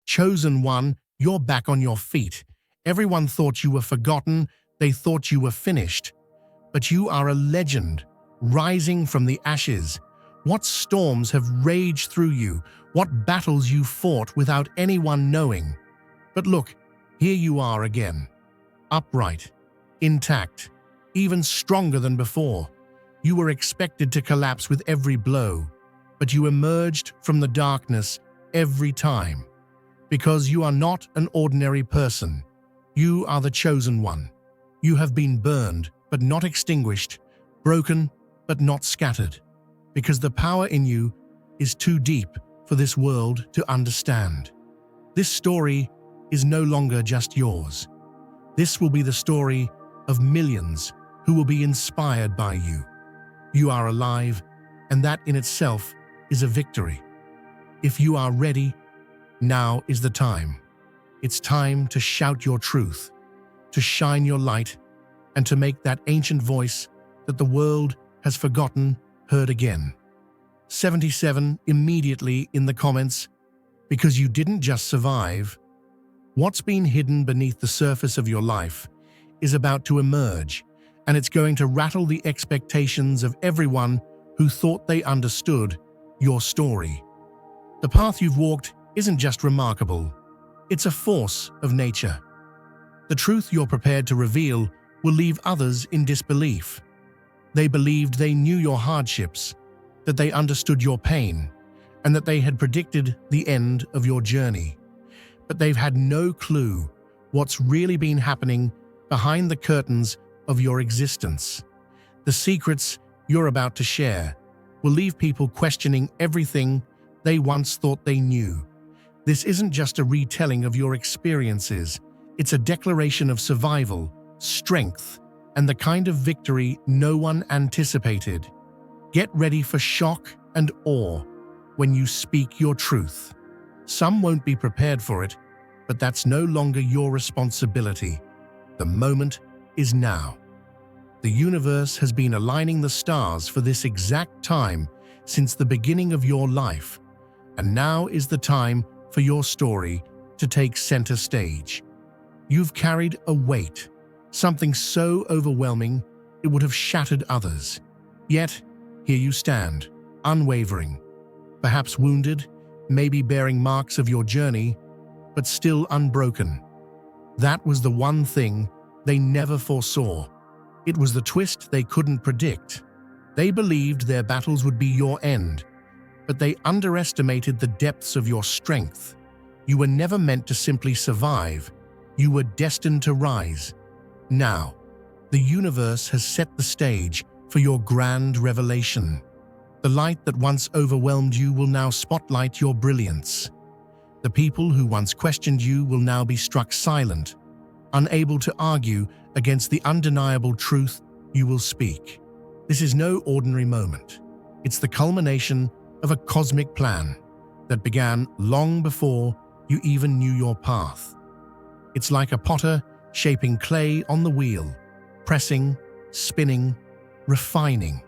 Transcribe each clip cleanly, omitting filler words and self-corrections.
Chosen one, you're back on your feet. Everyone thought you were forgotten, they thought you were finished. But you are a legend, rising from the ashes. What storms have raged through you, what battles you fought without anyone knowing. But look, here you are again, upright, intact, even stronger than before. You were expected to collapse with every blow, but you emerged from the darkness every time. Because you are not an ordinary person. You are the chosen one. You have been burned, but not extinguished, broken, but not scattered. Because the power in you is too deep for this world to understand. This story is no longer just yours. This will be the story of millions who will be inspired by you. You are alive, and that in itself is a victory. If you are ready, now is the time. It's time to shout your truth, to shine your light, and to make that ancient voice that the world has forgotten heard again. 77 immediately in the comments, because you didn't just survive. What's been hidden beneath the surface of your life is about to emerge, and it's going to rattle the expectations of everyone who thought they understood your story. The path you've walked isn't just remarkable, it's a force of nature. The truth you're prepared to reveal will leave others in disbelief. They believed they knew your hardships, that they understood your pain, and that they had predicted the end of your journey. But they've had no clue what's really been happening behind the curtains of your existence. The secrets you're about to share will leave people questioning everything they once thought they knew. This isn't just a retelling of your experiences, it's a declaration of survival, strength, and the kind of victory no one anticipated. Get ready for shock and awe when you speak your truth. Some won't be prepared for it, but that's no longer your responsibility. The moment is now. The universe has been aligning the stars for this exact time since the beginning of your life, and now is the time for your story to take center stage. You've carried a weight, something so overwhelming it would have shattered others. Yet, here you stand, unwavering, perhaps wounded, maybe bearing marks of your journey, but still unbroken. That was the one thing they never foresaw. It was the twist they couldn't predict. They believed their battles would be your end, but they underestimated the depths of your strength. You were never meant to simply survive. You were destined to rise. Now, the universe has set the stage for your grand revelation. The light that once overwhelmed you will now spotlight your brilliance. The people who once questioned you will now be struck silent, unable to argue against the undeniable truth you will speak. This is no ordinary moment. It's the culmination of a cosmic plan that began long before you even knew your path. It's like a potter shaping clay on the wheel, pressing, spinning, refining.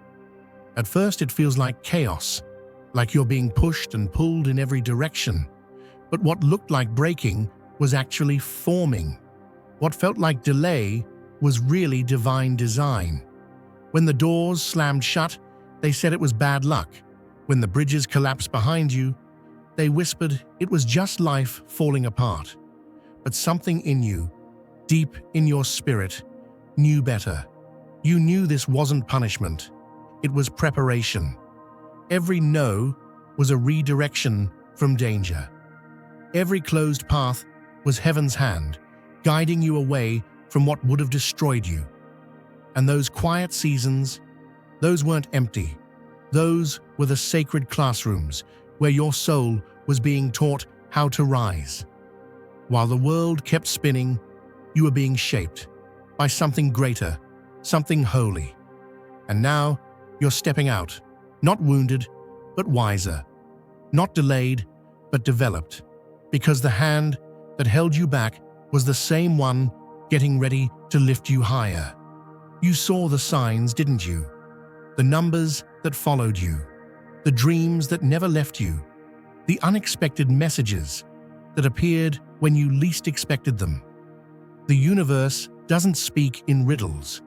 At first it feels like chaos, like you're being pushed and pulled in every direction. But what looked like breaking was actually forming. What felt like delay was really divine design. When the doors slammed shut, they said it was bad luck. When the bridges collapsed behind you, they whispered it was just life falling apart. But something in you, deep in your spirit, knew better. You knew this wasn't punishment. It was preparation. Every no was a redirection from danger. Every closed path was heaven's hand, guiding you away from what would have destroyed you. And those quiet seasons, those weren't empty. Those were the sacred classrooms where your soul was being taught how to rise. While the world kept spinning, you were being shaped by something greater, something holy. And now you're stepping out, not wounded, but wiser, not delayed, but developed, because the hand that held you back was the same one getting ready to lift you higher. You saw the signs, didn't you? The numbers that followed you, the dreams that never left you, the unexpected messages that appeared when you least expected them. The universe doesn't speak in riddles.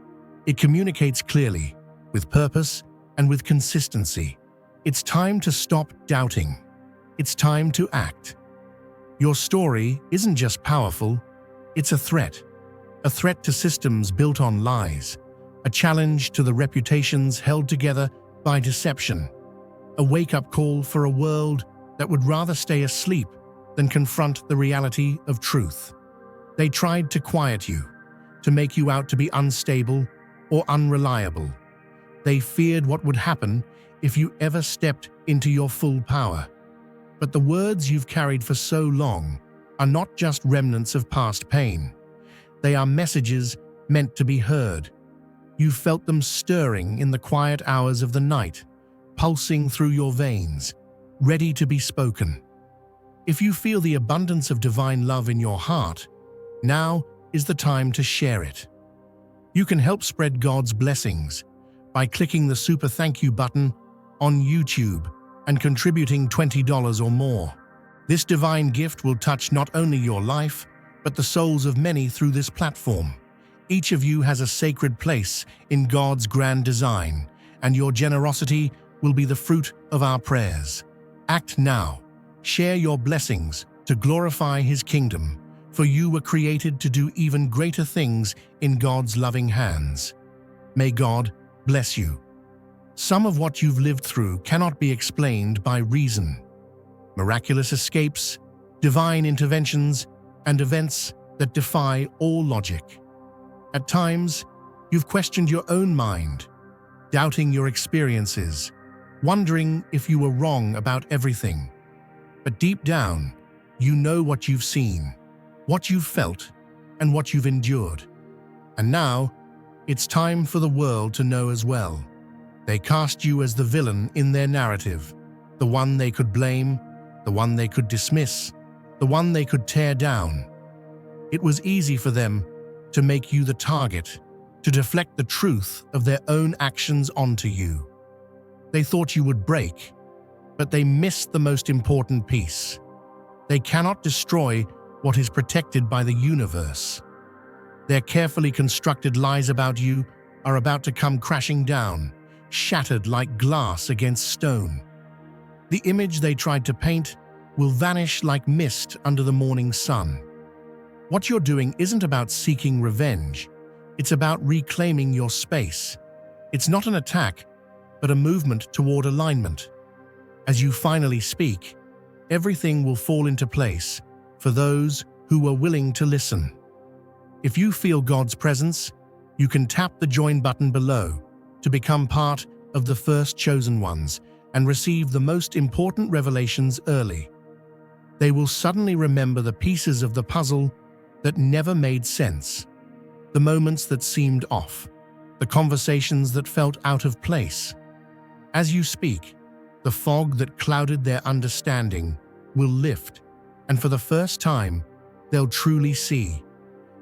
It communicates clearly, with purpose and with consistency. It's time to stop doubting. It's time to act. Your story isn't just powerful, it's a threat to systems built on lies, a challenge to the reputations held together by deception, a wake-up call for a world that would rather stay asleep than confront the reality of truth. They tried to quiet you, to make you out to be unstable or unreliable. They feared what would happen if you ever stepped into your full power. But the words you've carried for so long are not just remnants of past pain. They are messages meant to be heard. You felt them stirring in the quiet hours of the night, pulsing through your veins, ready to be spoken. If you feel the abundance of divine love in your heart, now is the time to share it. You can help spread God's blessings by clicking the super thank you button on YouTube and contributing $20 or more. This divine gift will touch not only your life, but the souls of many through this platform. Each of you has a sacred place in God's grand design, and your generosity will be the fruit of our prayers. Act now. Share your blessings to glorify His kingdom, for you were created to do even greater things in God's loving hands. May God bless you. Some of what you've lived through cannot be explained by reason. Miraculous escapes, divine interventions, and events that defy all logic. At times, you've questioned your own mind, doubting your experiences, wondering if you were wrong about everything. But deep down, you know what you've seen, what you've felt, and what you've endured. And now, it's time for the world to know as well. They cast you as the villain in their narrative, the one they could blame, the one they could dismiss, the one they could tear down. It was easy for them to make you the target, to deflect the truth of their own actions onto you. They thought you would break, but they missed the most important piece. They cannot destroy what is protected by the universe. Their carefully constructed lies about you are about to come crashing down, shattered like glass against stone. The image they tried to paint will vanish like mist under the morning sun. What you're doing isn't about seeking revenge. It's about reclaiming your space. It's not an attack, but a movement toward alignment. As you finally speak, everything will fall into place for those who are willing to listen. If you feel God's presence, you can tap the join button below to become part of the first chosen ones and receive the most important revelations early. They will suddenly remember the pieces of the puzzle that never made sense, the moments that seemed off, the conversations that felt out of place. As you speak, the fog that clouded their understanding will lift, and for the first time, they'll truly see.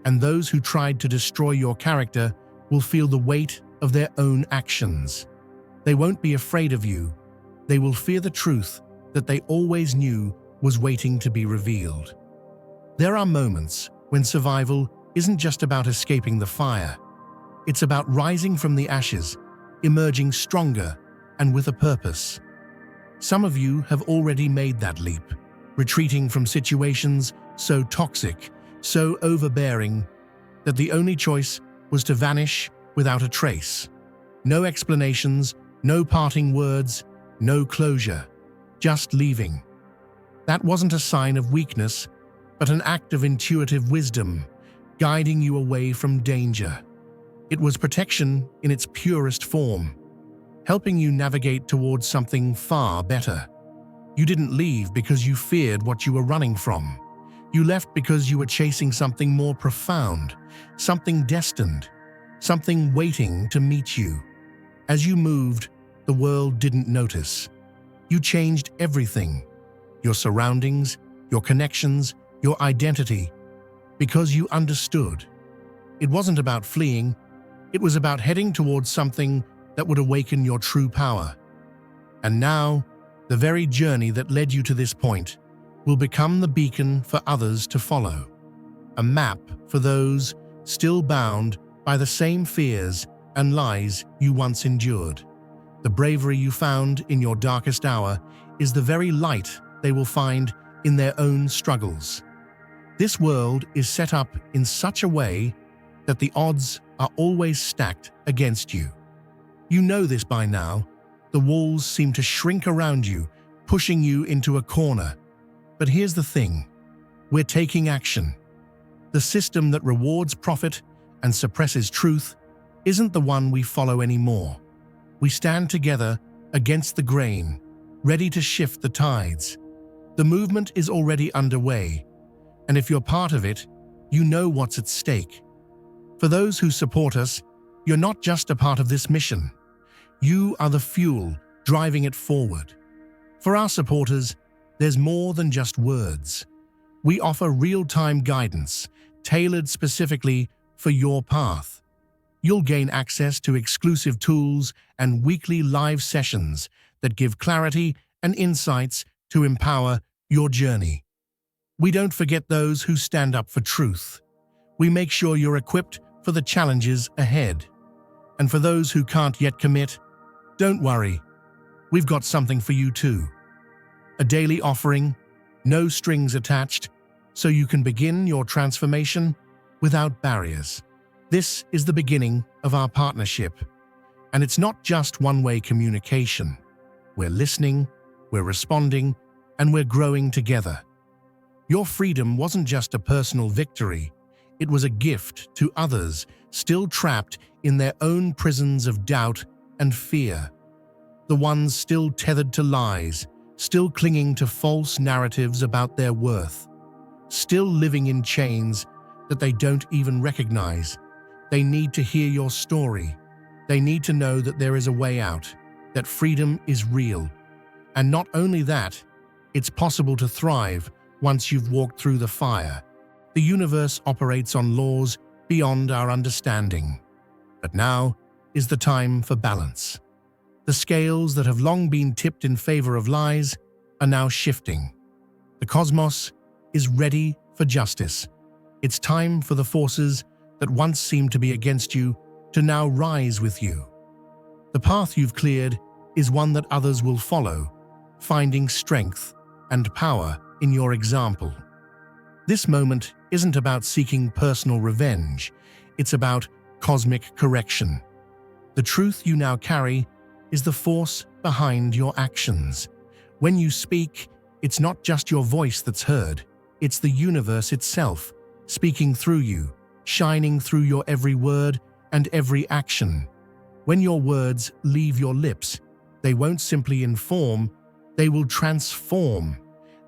And those who tried to destroy your character will feel the weight of their own actions. They won't be afraid of you. They will fear the truth that they always knew was waiting to be revealed. There are moments when survival isn't just about escaping the fire. It's about rising from the ashes, emerging stronger and with a purpose. Some of you have already made that leap, retreating from situations so toxic, so overbearing, that the only choice was to vanish without a trace. No explanations, no parting words, no closure, just leaving. That wasn't a sign of weakness, but an act of intuitive wisdom, guiding you away from danger. It was protection in its purest form, helping you navigate towards something far better. You didn't leave because you feared what you were running from. You left because you were chasing something more profound, something destined, something waiting to meet you. As you moved, the world didn't notice. You changed everything, your surroundings, your connections, your identity, because you understood. It wasn't about fleeing, it was about heading towards something that would awaken your true power. And now, the very journey that led you to this point will become the beacon for others to follow, a map for those still bound by the same fears and lies you once endured. The bravery you found in your darkest hour is the very light they will find in their own struggles. This world is set up in such a way that the odds are always stacked against you. You know this by now. The walls seem to shrink around you, pushing you into a corner. But here's the thing: we're taking action. The system that rewards profit and suppresses truth isn't the one we follow anymore. We stand together against the grain, ready to shift the tides. The movement is already underway, and if you're part of it, you know what's at stake. For those who support us, you're not just a part of this mission. You are the fuel driving it forward. For our supporters, there's more than just words. We offer real-time guidance, tailored specifically for your path. You'll gain access to exclusive tools and weekly live sessions that give clarity and insights to empower your journey. We don't forget those who stand up for truth. We make sure you're equipped for the challenges ahead. And for those who can't yet commit, don't worry. We've got something for you too. A daily offering, no strings attached, so you can begin your transformation without barriers. This is the beginning of our partnership, and it's not just one-way communication. We're listening, we're responding, and we're growing together. Your freedom wasn't just a personal victory, it was a gift to others still trapped in their own prisons of doubt and fear. The ones still tethered to lies, still clinging to false narratives about their worth, still living in chains that they don't even recognize. They need to hear your story. They need to know that there is a way out, that freedom is real. And not only that, it's possible to thrive once you've walked through the fire. The universe operates on laws beyond our understanding. But now is the time for balance. The scales that have long been tipped in favor of lies are now shifting. The cosmos is ready for justice. It's time for the forces that once seemed to be against you to now rise with you. The path you've cleared is one that others will follow, finding strength and power in your example. This moment isn't about seeking personal revenge, it's about cosmic correction. The truth you now carry is the force behind your actions. When you speak, it's not just your voice that's heard, it's the universe itself, speaking through you, shining through your every word and every action. When your words leave your lips, they won't simply inform, they will transform.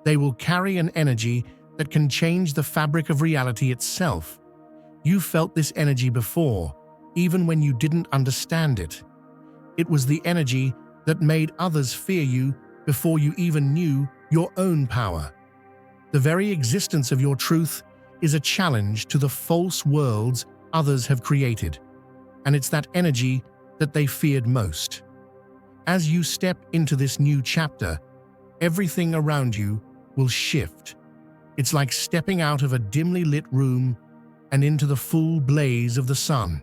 They will carry an energy that can change the fabric of reality itself. You felt this energy before, even when you didn't understand it. It was the energy that made others fear you before you even knew your own power. The very existence of your truth is a challenge to the false worlds others have created, and it's that energy that they feared most. As you step into this new chapter, everything around you will shift. It's like stepping out of a dimly lit room and into the full blaze of the sun.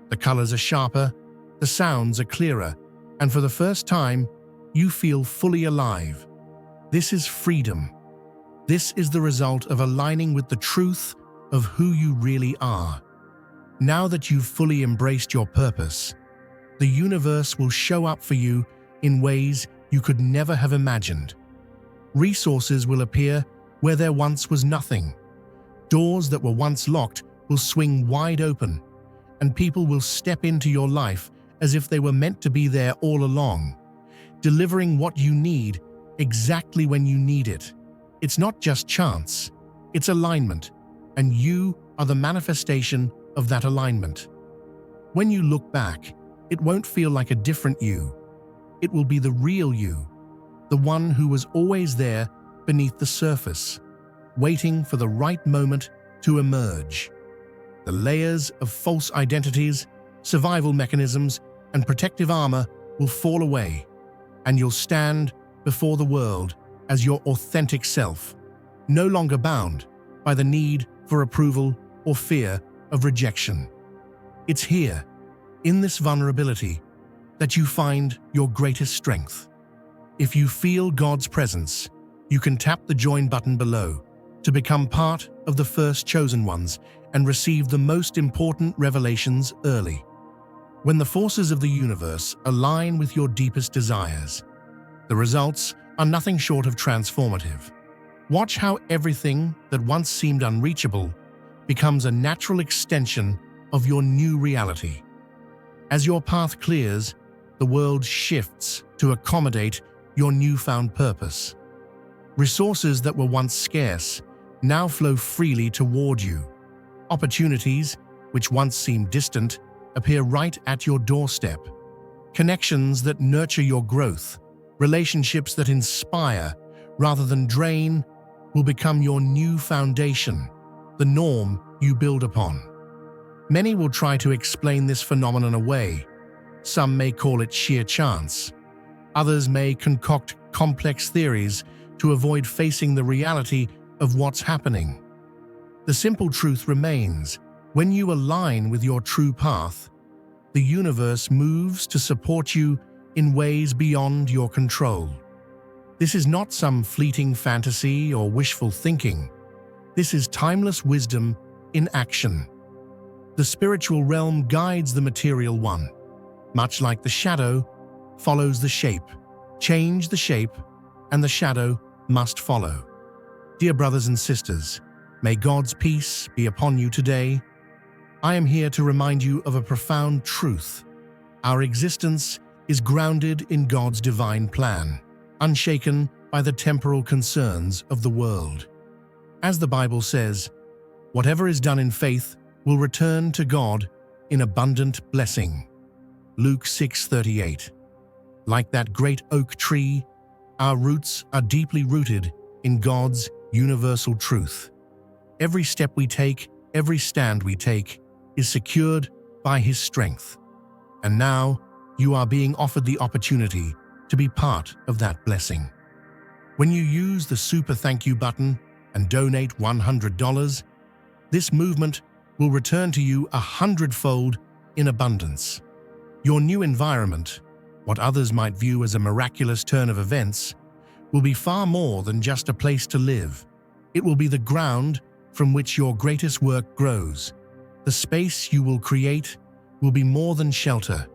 The colors are sharper, the sounds are clearer, and for the first time, you feel fully alive. This is freedom. This is the result of aligning with the truth of who you really are. Now that you've fully embraced your purpose, the universe will show up for you in ways you could never have imagined. Resources will appear where there once was nothing. Doors that were once locked will swing wide open, and people will step into your life as if they were meant to be there all along, delivering what you need exactly when you need it. It's not just chance, it's alignment, and you are the manifestation of that alignment. When you look back, it won't feel like a different you. It will be the real you, the one who was always there beneath the surface, waiting for the right moment to emerge. The layers of false identities, survival mechanisms, and protective armor will fall away, and you'll stand before the world as your authentic self, no longer bound by the need for approval or fear of rejection. It's here, in this vulnerability, that you find your greatest strength. If you feel God's presence, you can tap the join button below to become part of the first chosen ones and receive the most important revelations early. When the forces of the universe align with your deepest desires, the results are nothing short of transformative. Watch how everything that once seemed unreachable becomes a natural extension of your new reality. As your path clears, the world shifts to accommodate your newfound purpose. Resources that were once scarce now flow freely toward you. Opportunities, which once seemed distant, appear right at your doorstep. Connections that nurture your growth, relationships that inspire rather than drain, will become your new foundation, the norm you build upon. Many will try to explain this phenomenon away. Some may call it sheer chance. Others may concoct complex theories to avoid facing the reality of what's happening. The simple truth remains: when you align with your true path, the universe moves to support you in ways beyond your control. This is not some fleeting fantasy or wishful thinking. This is timeless wisdom in action. The spiritual realm guides the material one. Much like the shadow follows the shape. Change the shape, and the shadow must follow. Dear brothers and sisters, may God's peace be upon you today. I am here to remind you of a profound truth. Our existence is grounded in God's divine plan, unshaken by the temporal concerns of the world. As the Bible says, whatever is done in faith will return to God in abundant blessing. Luke 6:38. Like that great oak tree, our roots are deeply rooted in God's universal truth. Every step we take, every stand we take, is secured by His strength. And now, you are being offered the opportunity to be part of that blessing. When you use the Super Thank You button and donate $100, this movement will return to you 100-fold in abundance. Your new environment, what others might view as a miraculous turn of events, will be far more than just a place to live. It will be the ground from which your greatest work grows. The space you will create will be more than shelter.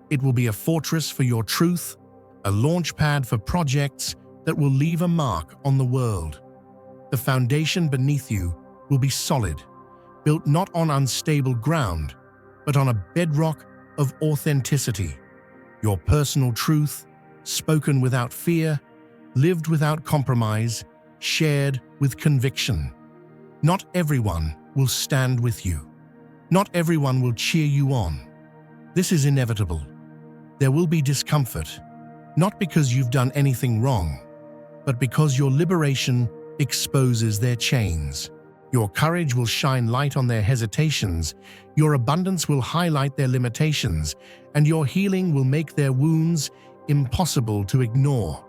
It will be a fortress for your truth, a launch pad for projects that will leave a mark on the world. The foundation beneath you will be solid, built not on unstable ground, but on a bedrock of authenticity. Your personal truth, spoken without fear, lived without compromise, shared with conviction. Not everyone will stand with you. Not everyone will cheer you on. This is inevitable. There will be discomfort, not because you've done anything wrong, but because your liberation exposes their chains. Your courage will shine light on their hesitations, your abundance will highlight their limitations, and your healing will make their wounds impossible to ignore.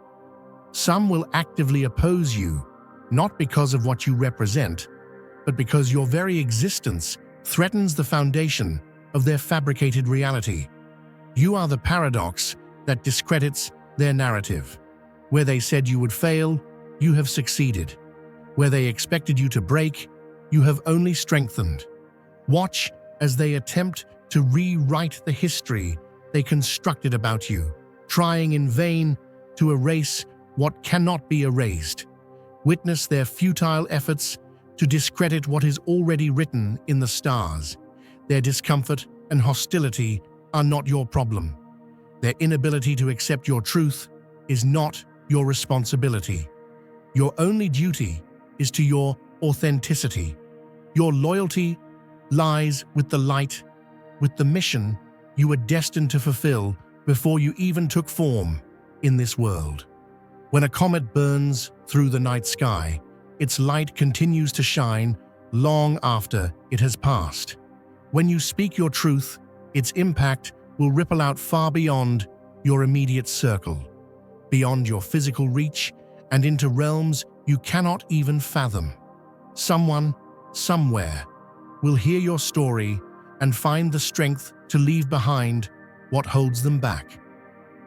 Some will actively oppose you, not because of what you represent, but because your very existence threatens the foundation of their fabricated reality. You are the paradox that discredits their narrative. Where they said you would fail, you have succeeded. Where they expected you to break, you have only strengthened. Watch as they attempt to rewrite the history they constructed about you, trying in vain to erase what cannot be erased. Witness their futile efforts to discredit what is already written in the stars. Their discomfort and hostility are not your problem. Their inability to accept your truth is not your responsibility. Your only duty is to your authenticity. Your loyalty lies with the light, with the mission you were destined to fulfill before you even took form in this world. When a comet burns through the night sky, its light continues to shine long after it has passed. When you speak your truth, its impact will ripple out far beyond your immediate circle, beyond your physical reach, and into realms you cannot even fathom. Someone, somewhere, will hear your story and find the strength to leave behind what holds them back.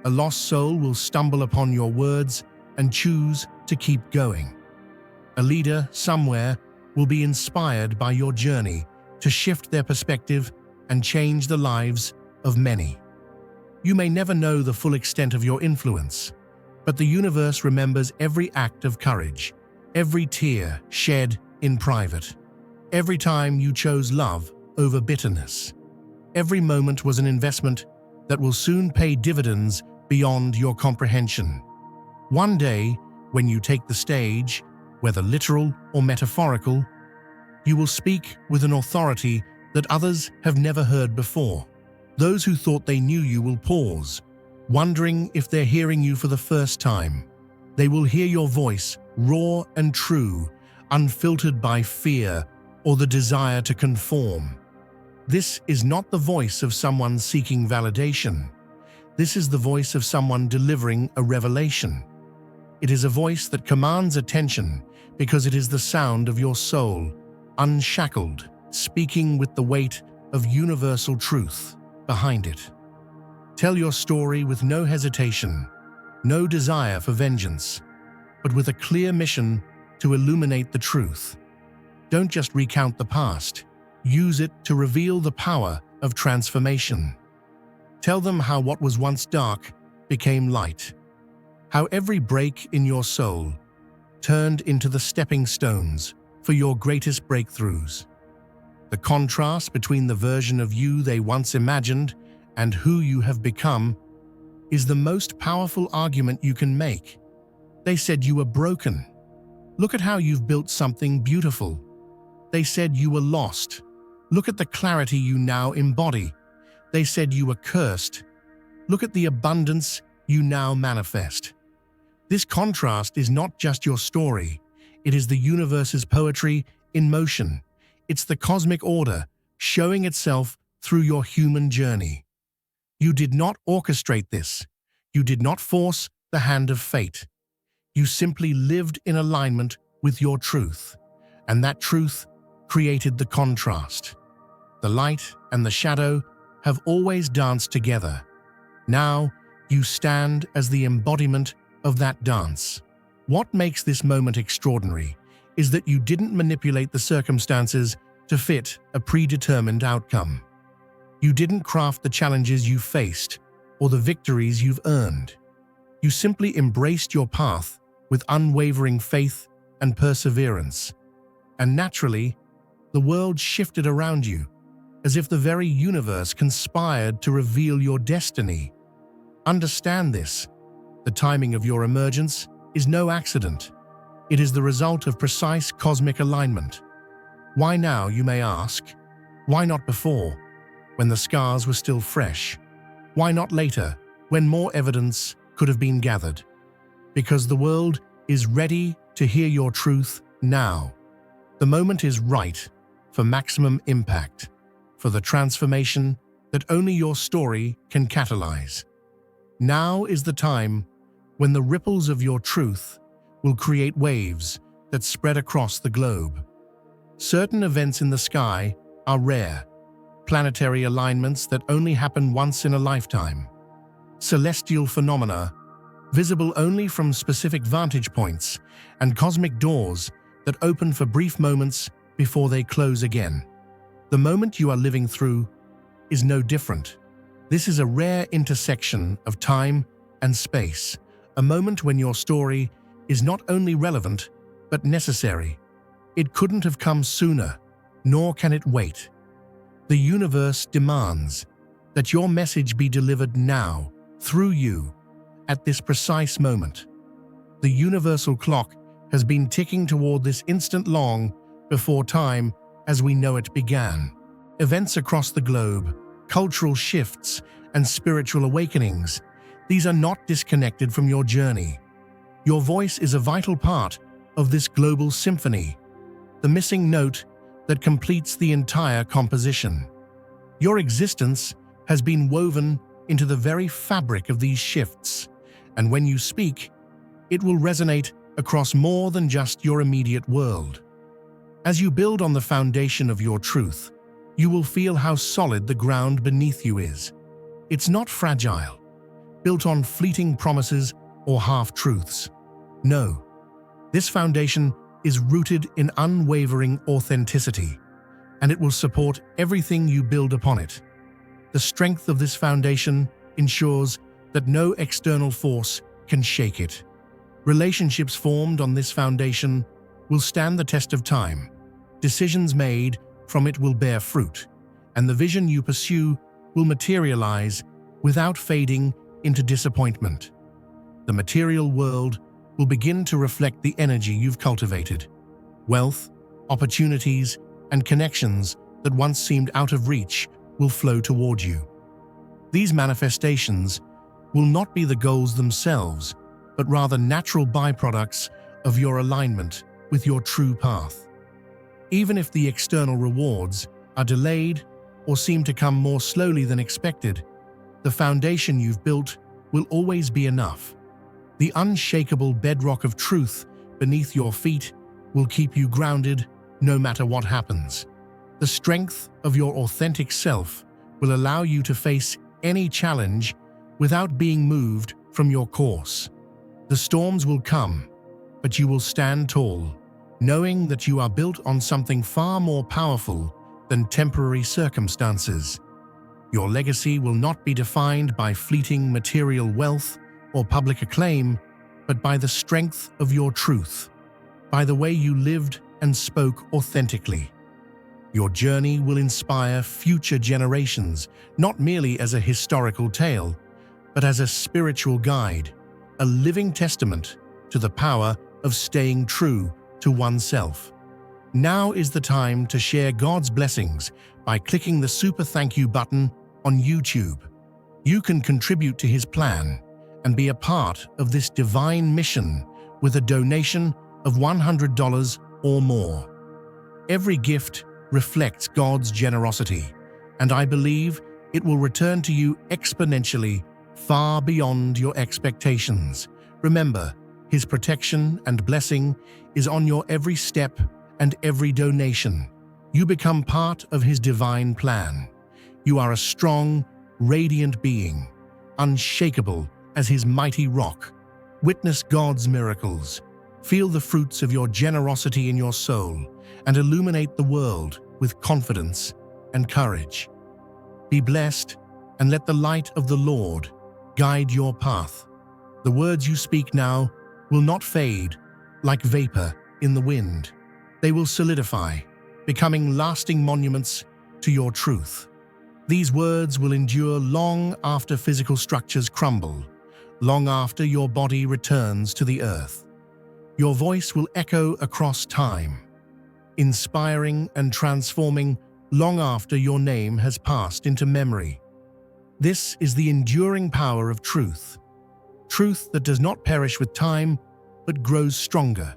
A lost soul will stumble upon your words and choose to keep going. A leader somewhere will be inspired by your journey to shift their perspective and change the lives of many. You may never know the full extent of your influence, but the universe remembers every act of courage, every tear shed in private, every time you chose love over bitterness. Every moment was an investment that will soon pay dividends beyond your comprehension. One day, when you take the stage, whether literal or metaphorical, you will speak with an authority that others have never heard before. Those who thought they knew you will pause, wondering if they're hearing you for the first time. They will hear your voice, raw and true, unfiltered by fear or the desire to conform. This is not the voice of someone seeking validation. This is the voice of someone delivering a revelation. It is a voice that commands attention because it is the sound of your soul, unshackled, speaking with the weight of universal truth behind it. Tell your story with no hesitation, no desire for vengeance, but with a clear mission to illuminate the truth. Don't just recount the past, use it to reveal the power of transformation. Tell them how what was once dark became light, how every break in your soul turned into the stepping stones for your greatest breakthroughs. The contrast between the version of you they once imagined and who you have become is the most powerful argument you can make. They said you were broken. Look at how you've built something beautiful. They said you were lost. Look at the clarity you now embody. They said you were cursed. Look at the abundance you now manifest. This contrast is not just your story. It is the universe's poetry in motion. It's the cosmic order showing itself through your human journey. You did not orchestrate this. You did not force the hand of fate. You simply lived in alignment with your truth, and that truth created the contrast. The light and the shadow have always danced together. Now, you stand as the embodiment of that dance. What makes this moment extraordinary is that you didn't manipulate the circumstances to fit a predetermined outcome. You didn't craft the challenges you faced or the victories you've earned. You simply embraced your path with unwavering faith and perseverance. And naturally, the world shifted around you, as if the very universe conspired to reveal your destiny. Understand this: the timing of your emergence is no accident. It is the result of precise cosmic alignment. Why now, you may ask? Why not before, when the scars were still fresh? Why not later, when more evidence could have been gathered? Because the world is ready to hear your truth now. The moment is right for maximum impact, for the transformation that only your story can catalyze. Now is the time when the ripples of your truth will create waves that spread across the globe. Certain events in the sky are rare, planetary alignments that only happen once in a lifetime, celestial phenomena visible only from specific vantage points, and cosmic doors that open for brief moments before they close again. The moment you are living through is no different. This is a rare intersection of time and space, a moment when your story is not only relevant, but necessary. It couldn't have come sooner, nor can it wait. The universe demands that your message be delivered now, through you, at this precise moment. The universal clock has been ticking toward this instant long before time as we know it began. Events across the globe, cultural shifts, and spiritual awakenings, these are not disconnected from your journey. Your voice is a vital part of this global symphony, the missing note that completes the entire composition. Your existence has been woven into the very fabric of these shifts, and when you speak, it will resonate across more than just your immediate world. As you build on the foundation of your truth, you will feel how solid the ground beneath you is. It's not fragile, built on fleeting promises or half-truths. No, this foundation is rooted in unwavering authenticity, and it will support everything you build upon it. The strength of this foundation ensures that no external force can shake it. Relationships formed on this foundation will stand the test of time. Decisions made from it will bear fruit, and the vision you pursue will materialize without fading into disappointment. The material world will begin to reflect the energy you've cultivated. Wealth, opportunities, and connections that once seemed out of reach will flow toward you. These manifestations will not be the goals themselves, but rather natural byproducts of your alignment with your true path. Even if the external rewards are delayed or seem to come more slowly than expected, the foundation you've built will always be enough. The unshakable bedrock of truth beneath your feet will keep you grounded no matter what happens. The strength of your authentic self will allow you to face any challenge without being moved from your course. The storms will come, but you will stand tall, knowing that you are built on something far more powerful than temporary circumstances. Your legacy will not be defined by fleeting material wealth or public acclaim, but by the strength of your truth, by the way you lived and spoke authentically. Your journey will inspire future generations, not merely as a historical tale, but as a spiritual guide, a living testament to the power of staying true to oneself. Now is the time to share God's blessings by clicking the super thank you button on YouTube. You can contribute to His plan and be a part of this divine mission with a donation of $100 or more. Every gift reflects God's generosity, and I believe it will return to you exponentially, far beyond your expectations. Remember, His protection and blessing is on your every step and every donation. You become part of His divine plan. You are a strong, radiant being, unshakable as His mighty rock. Witness God's miracles. Feel the fruits of your generosity in your soul and illuminate the world with confidence and courage. Be blessed and let the light of the Lord guide your path. The words you speak now will not fade like vapor in the wind. They will solidify, becoming lasting monuments to your truth. These words will endure long after physical structures crumble, long after your body returns to the earth. Your voice will echo across time, inspiring and transforming long after your name has passed into memory. This is the enduring power of truth. Truth that does not perish with time, but grows stronger,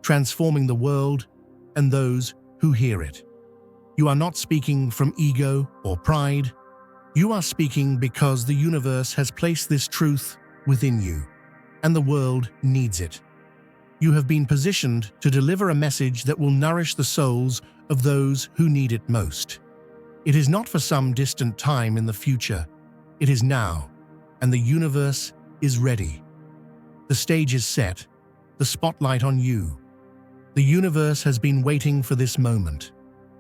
transforming the world and those who hear it. You are not speaking from ego or pride. You are speaking because the universe has placed this truth within you, and the world needs it. You have been positioned to deliver a message that will nourish the souls of those who need it most. It is not for some distant time in the future. It is now, and the universe is ready. The stage is set, the spotlight on you. The universe has been waiting for this moment.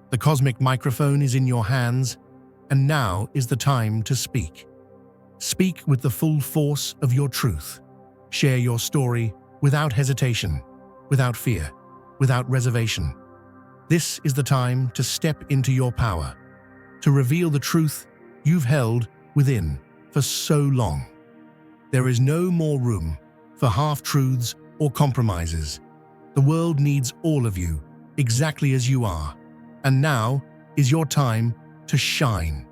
The cosmic microphone is in your hands, and now is the time to speak. Speak with the full force of your truth. Share your story without hesitation, without fear, without reservation. This is the time to step into your power, to reveal the truth you've held within for so long. There is no more room for half-truths or compromises. The world needs all of you, exactly as you are. And now is your time to shine.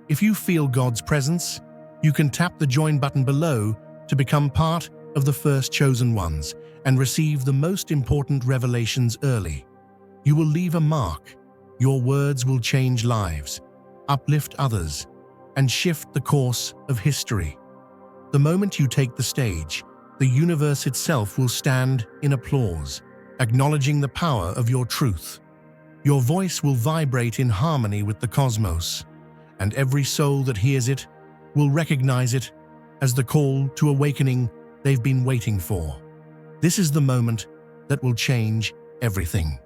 If you feel God's presence, you can tap the join button below to become part of the first chosen ones and receive the most important revelations early. You will leave a mark. Your words will change lives, uplift others, and shift the course of history. The moment you take the stage, the universe itself will stand in applause, acknowledging the power of your truth. Your voice will vibrate in harmony with the cosmos, and every soul that hears it will recognize it as the call to awakening they've been waiting for. This is the moment that will change everything.